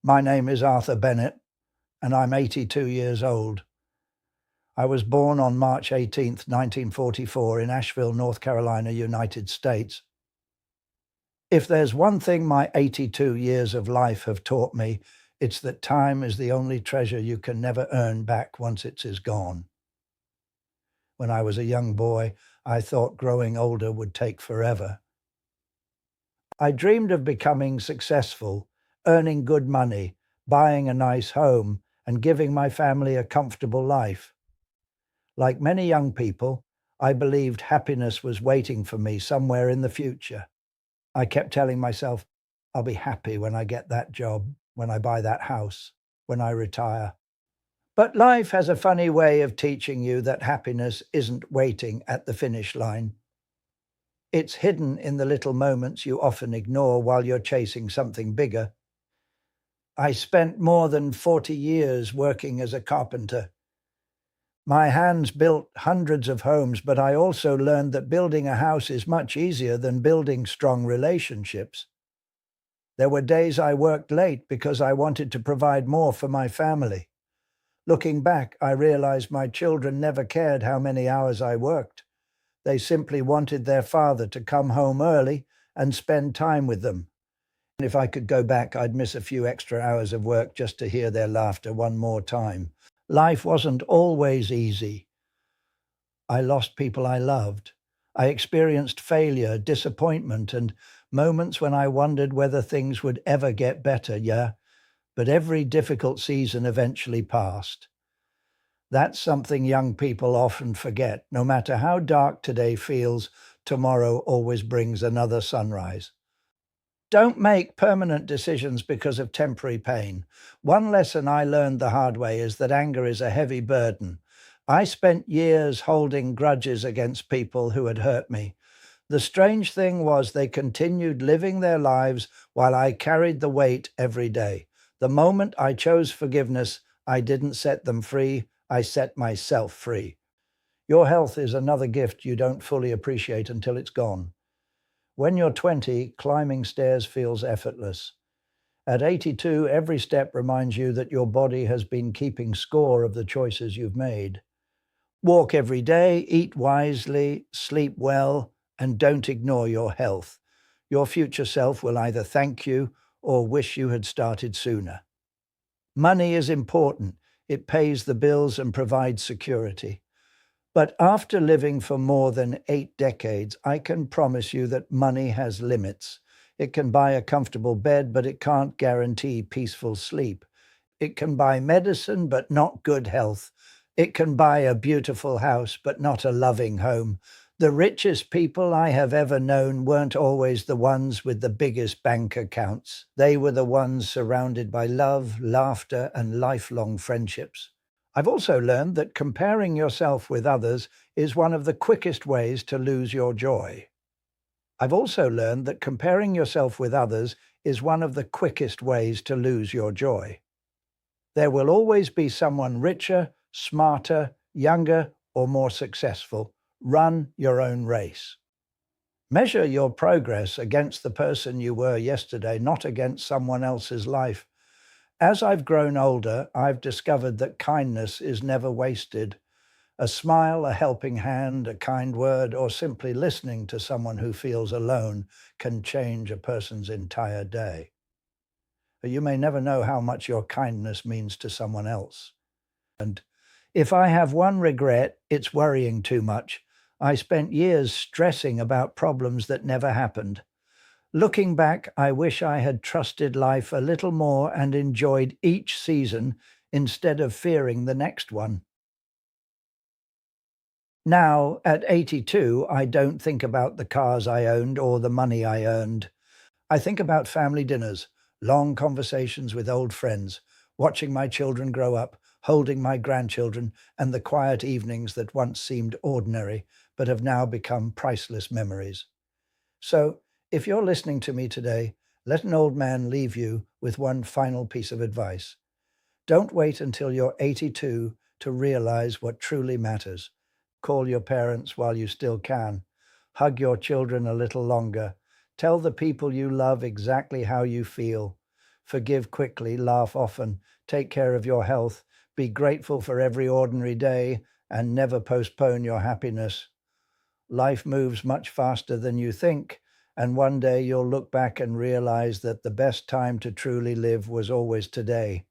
My name is Arthur Bennett, and I'm 82 years old. I was born on March 18th, 1944 in Asheville, North Carolina, United States. If there's one thing my 82 years of life have taught me, it's that time is the only treasure you can never earn back once it is gone. When I was a young boy, I thought growing older would take forever. I dreamed of becoming successful, earning good money, buying a nice home, and giving my family a comfortable life. Like many young people, I believed happiness was waiting for me somewhere in the future. I kept telling myself, I'll be happy when I get that job, when I buy that house, when I retire. But life has a funny way of teaching you that happiness isn't waiting at the finish line. It's hidden in the little moments you often ignore while you're chasing something bigger. I spent more than 40 years working as a carpenter. My hands built hundreds of homes, but I also learned that building a house is much easier than building strong relationships. There were days I worked late because I wanted to provide more for my family. Looking back, I realized my children never cared how many hours I worked. They simply wanted their father to come home early and spend time with them. And if I could go back, I'd miss a few extra hours of work just to hear their laughter one more time. Life wasn't always easy. I lost people I loved. I experienced failure, disappointment, and moments when I wondered whether things would ever get better, yeah. But every difficult season eventually passed. That's something young people often forget. No matter how dark today feels, tomorrow always brings another sunrise. Don't make permanent decisions because of temporary pain. One lesson I learned the hard way is that anger is a heavy burden. I spent years holding grudges against people who had hurt me. The strange thing was they continued living their lives while I carried the weight every day. The moment I chose forgiveness, I didn't set them free, I set myself free. Your health is another gift you don't fully appreciate until it's gone. When you're 20, climbing stairs feels effortless. At 82, every step reminds you that your body has been keeping score of the choices you've made. Walk every day, eat wisely, sleep well, and don't ignore your health. Your future self will either thank you or wish you had started sooner. Money is important. It pays the bills and provides security. But after living for more than 8 decades, I can promise you that money has limits. It can buy a comfortable bed, but it can't guarantee peaceful sleep. It can buy medicine, but not good health. It can buy a beautiful house, but not a loving home. The richest people I have ever known weren't always the ones with the biggest bank accounts. They were the ones surrounded by love, laughter, and lifelong friendships. I've also learned that comparing yourself with others is one of the quickest ways to lose your joy. I've also learned that comparing yourself with others is one of the quickest ways to lose your joy. There will always be someone richer, smarter, younger, or more successful. Run your own race. Measure your progress against the person you were yesterday, not against someone else's life. As I've grown older, I've discovered that kindness is never wasted. A smile, a helping hand, a kind word, or simply listening to someone who feels alone can change a person's entire day. You may never know how much your kindness means to someone else. And if I have one regret, it's worrying too much. I spent years stressing about problems that never happened. Looking back, I wish I had trusted life a little more and enjoyed each season instead of fearing the next one. Now, at 82, I don't think about the cars I owned or the money I earned. I think about family dinners, long conversations with old friends, watching my children grow up, holding my grandchildren, and the quiet evenings that once seemed ordinary but have now become priceless memories. So, if you're listening to me today, let an old man leave you with one final piece of advice. Don't wait until you're 82 to realize what truly matters. Call your parents while you still can. Hug your children a little longer. Tell the people you love exactly how you feel. Forgive quickly, laugh often, take care of your health, be grateful for every ordinary day, and never postpone your happiness. Life moves much faster than you think, and one day you'll look back and realize that the best time to truly live was always today.